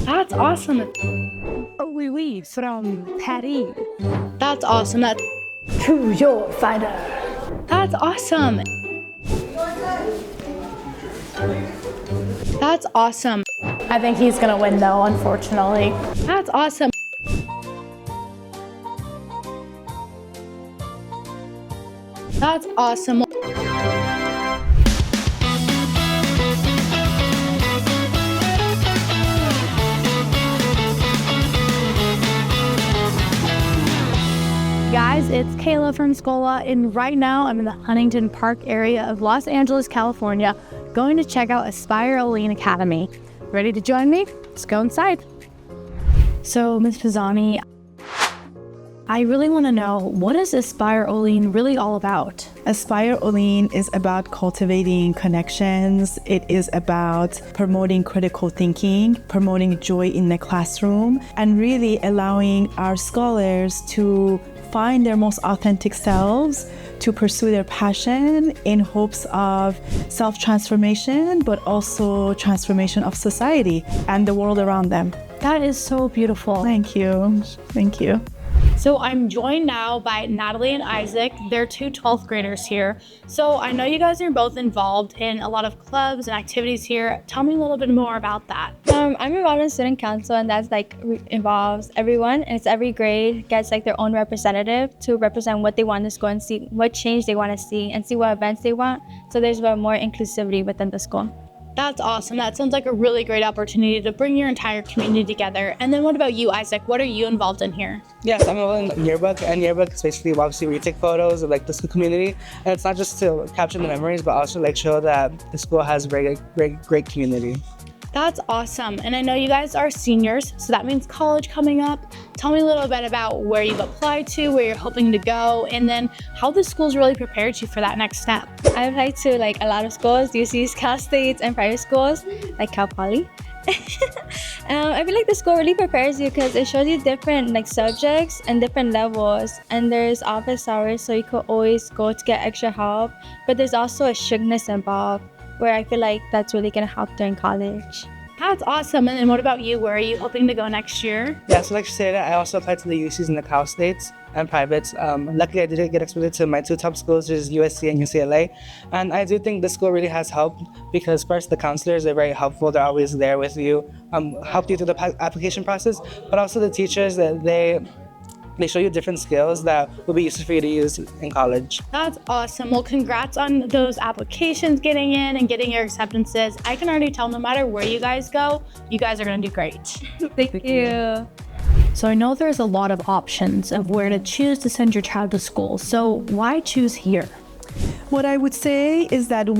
That's awesome. Oui, oui, from Paris. That's awesome. Choose your fighter. That's awesome. That's awesome. I think he's gonna win though, unfortunately. That's awesome. That's awesome. Guys, it's Kayla from Scola, and right now I'm in the Huntington Park area of Los Angeles, California, going to check out Aspire Ollin Academy. Ready to join me? Let's go inside. So, Ms. Pisani, I really want to know, what is Aspire Ollin really all about? Aspire Ollin is about cultivating connections. It is about promoting critical thinking, promoting joy in the classroom, and really allowing our scholars to find their most authentic selves, to pursue their passion in hopes of self-transformation, but also transformation of society and the world around them. That is so beautiful. Thank you. Thank you. So I'm joined now by Natalie and Isaac. They're two 12th graders here. So I know you guys are both involved in a lot of clubs and activities here. Tell me a little bit more about that. I'm involved in student council, and that's involves everyone, and it's every grade gets their own representative to represent what they want to school and see what change they want to see and see what events they want. So there's more inclusivity within the school. That's awesome. That sounds like a really great opportunity to bring your entire community together. And then what about you, Isaac? What are you involved in here? Yes, I'm involved in yearbook, and yearbook is basically obviously where you take photos of the school community, and it's not just to capture the memories, but also show that the school has a very great community. That's awesome. And I know you guys are seniors, so that means college coming up. Tell me a little bit about where you've applied to, where you're hoping to go, and then how the school's really prepared you for that next step. I've applied to a lot of schools, UCs, Cal States, and private schools like Cal Poly. I feel like the school really prepares you because it shows you different subjects and different levels, and there's office hours, so you could always go to get extra help, but there's also a strictness involved where I feel like that's really going to help during college. That's awesome. And then what about you? Where are you hoping to go next year? Yeah, so like you said, I also applied to the UCs and the Cal States and privates. Luckily, I did get exposure to my two top schools, which is USC and UCLA. And I do think the school really has helped because first, the counselors are very helpful. They're always there with you, help you through the application process, but also the teachers, that they show you different skills that will be useful for you to use in college. That's awesome. Well, congrats on those applications getting in and getting your acceptances. I can already tell no matter where you guys go, you guys are going to do great. Thank you. So I know there's a lot of options of where to choose to send your child to school. So why choose here? What I would say is that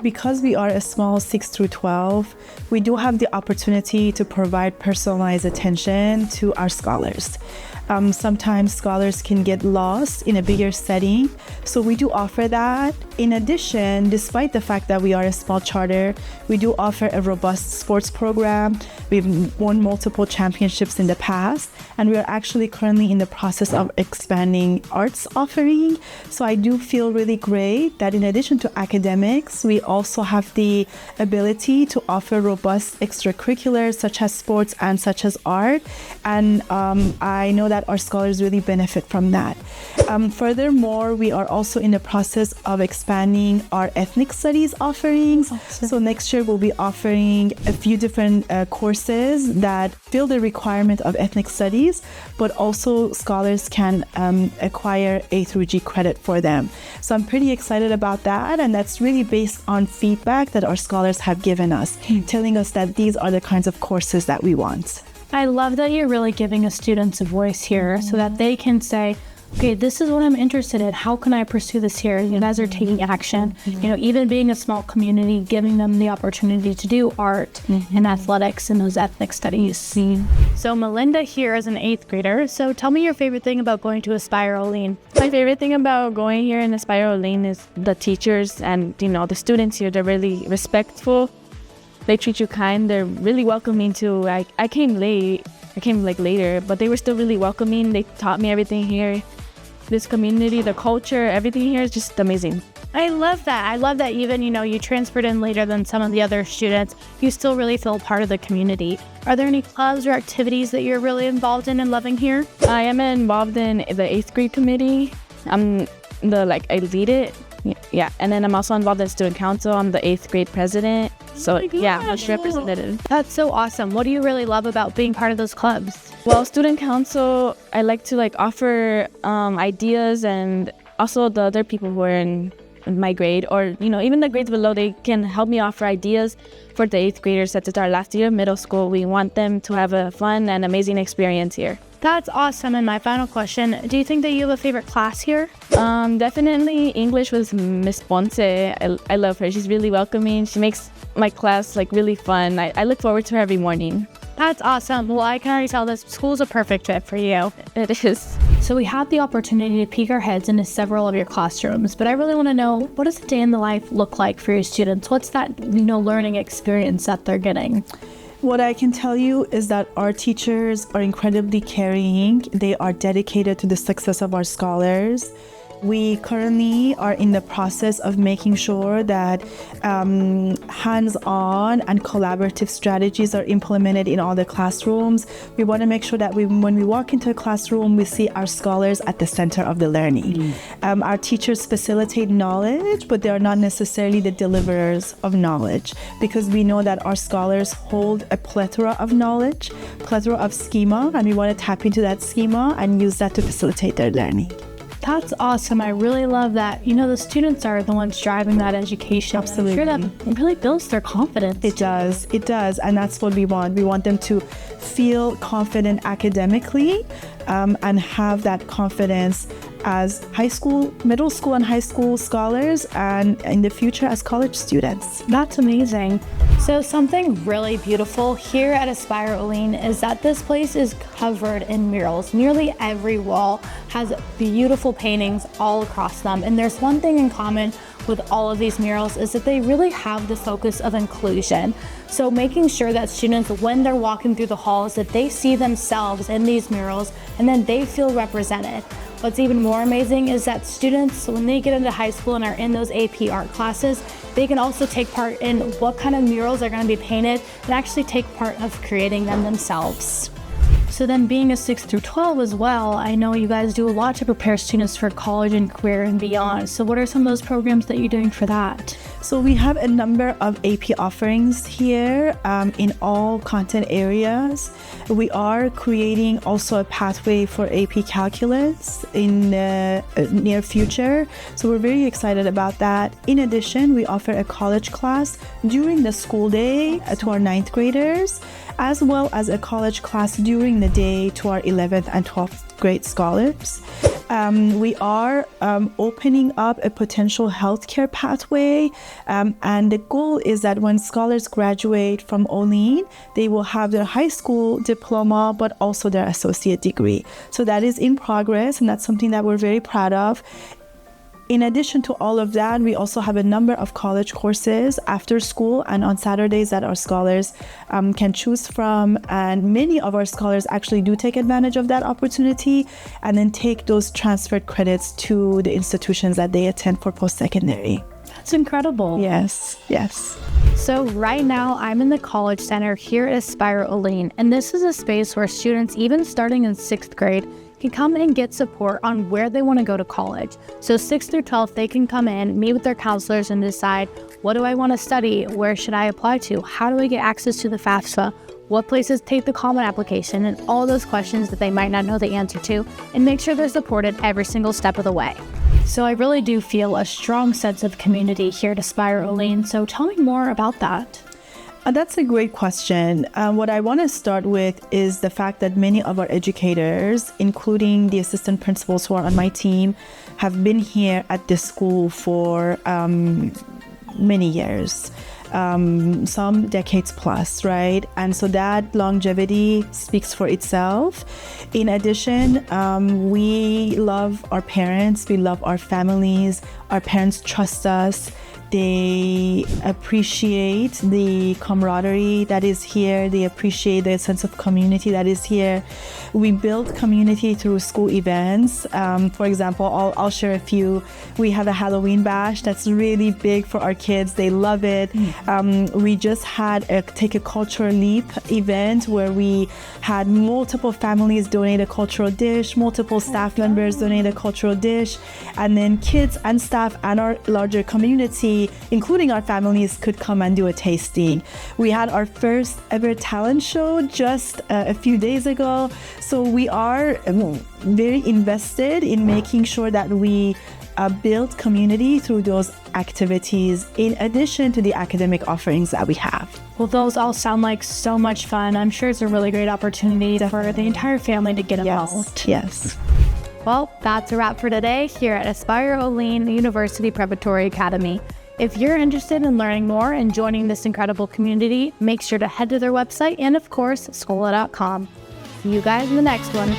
because we are a small 6 through 12, we do have the opportunity to provide personalized attention to our scholars. Sometimes scholars can get lost in a bigger setting, so we do offer that. In addition, despite the fact that we are a small charter, we do offer a robust sports program. We've won multiple championships in the past, and we are actually currently in the process of expanding arts offering. So I do feel really great that in addition to academics, we also have the ability to offer robust extracurriculars such as sports and such as art. And I know that our scholars really benefit from that. Furthermore, we are also in the process of expanding our ethnic studies offerings. Awesome. So next year we'll be offering a few different courses that fill the requirement of ethnic studies, but also scholars can acquire A through G credit for them. So I'm pretty excited about that, and that's really based on feedback that our scholars have given us, telling us that these are the kinds of courses that we want. I love that you're really giving us students a voice here so that they can say, okay, this is what I'm interested in. How can I pursue this here? You guys are taking action. Even being a small community, giving them the opportunity to do art and athletics and those ethnic studies. So Melinda here is an 8th grader. So tell me your favorite thing about going to Aspire Ollin. My favorite thing about going here in Aspire Ollin is the teachers and the students here. They're really respectful. They treat you kind. They're really welcoming too. I came late. I came later, but they were still really welcoming. They taught me everything here. This community, the culture, everything here is just amazing. I love that. I love that even, you transferred in later than some of the other students. You still really feel part of the community. Are there any clubs or activities that you're really involved in and loving here? I am involved in the 8th grade committee. I lead it. Yeah, and then I'm also involved in student council. I'm the 8th grade president. So yeah, I'm a representative. That's so awesome. What do you really love about being part of those clubs? Well, student council, I like to offer ideas, and also the other people who are in my grade, or even the grades below, they can help me offer ideas for the 8th graders. Since it's our last year of middle school, we want them to have a fun and amazing experience here. That's awesome. And my final question, do you think that you have a favorite class here? Definitely English with Miss Ponce. I love her. She's really welcoming. She makes my class really fun. I look forward to her every morning. That's awesome. Well, I can already tell this school's a perfect fit for you. It is. So we had the opportunity to peek our heads into several of your classrooms, but I really want to know, what does a day in the life look like for your students? What's that, learning experience that they're getting? What I can tell you is that our teachers are incredibly caring. They are dedicated to the success of our scholars. We currently are in the process of making sure that hands-on and collaborative strategies are implemented in all the classrooms. We want to make sure that when we walk into a classroom, we see our scholars at the center of the learning. Our teachers facilitate knowledge, but they are not necessarily the deliverers of knowledge, because we know that our scholars hold a plethora of knowledge, plethora of schema, and we want to tap into that schema and use that to facilitate their learning. That's awesome. I really love that. The students are the ones driving that education. Absolutely. I'm sure that really builds their confidence. It does. And that's what we want. We want them to feel confident academically and have that confidence as high school, middle school, and high school scholars, and in the future as college students. That's amazing. So something really beautiful here at Aspire Ollin is that this place is covered in murals. Nearly every wall has beautiful paintings all across them. And there's one thing in common with all of these murals is that they really have the focus of inclusion. So making sure that students, when they're walking through the halls, that they see themselves in these murals and then they feel represented. What's even more amazing is that students, when they get into high school and are in those AP art classes, they can also take part in what kind of murals are going to be painted and actually take part of creating them themselves. So then, being a 6 through 12 as well, I know you guys do a lot to prepare students for college and career and beyond. So what are some of those programs that you're doing for that? So we have a number of AP offerings here in all content areas. We are creating also a pathway for AP Calculus in the near future. So we're very excited about that. In addition, we offer a college class during the school day to our 9th graders, as well as a college class during the day to our 11th and 12th grade scholars. We are opening up a potential healthcare pathway, and the goal is that when scholars graduate from Ollin, they will have their high school diploma, but also their associate degree. So that is in progress, and that's something that we're very proud of. In addition to all of that, we also have a number of college courses after school and on Saturdays that our scholars can choose from. And many of our scholars actually do take advantage of that opportunity and then take those transferred credits to the institutions that they attend for post-secondary. That's incredible. Yes, yes. So right now I'm in the College Center here at Aspire Ollin, and this is a space where students, even starting in 6th grade, can come and get support on where they want to go to college. So 6th through 12th, they can come in, meet with their counselors and decide, what do I want to study? Where should I apply to? How do I get access to the FAFSA? What places take the common application? And all those questions that they might not know the answer to, and make sure they're supported every single step of the way. So I really do feel a strong sense of community here at Aspire Ollin. So tell me more about that. That's a great question. What I want to start with is the fact that many of our educators, including the assistant principals who are on my team, have been here at this school for many years, some decades plus, right? And so that longevity speaks for itself. In addition, we love our parents, we love our families, our parents trust us. They appreciate the camaraderie that is here. They appreciate the sense of community that is here. We build community through school events. For example, I'll share a few. We have a Halloween bash that's really big for our kids. They love it. We just had a Take a Cultural Leap event where we had multiple families donate a cultural dish, multiple staff members donate a cultural dish, and then kids and staff and our larger community, including our families, could come and do a tasting. We had our first ever talent show just a few days ago. So we are very invested in making sure that we build community through those activities in addition to the academic offerings that we have. Well, those all sound like so much fun. I'm sure it's a really great opportunity for the entire family to get involved. Yes. Well, that's a wrap for today here at Aspire Ollin University Preparatory Academy. If you're interested in learning more and joining this incredible community, make sure to head to their website and, of course, Scola.com. See you guys in the next one.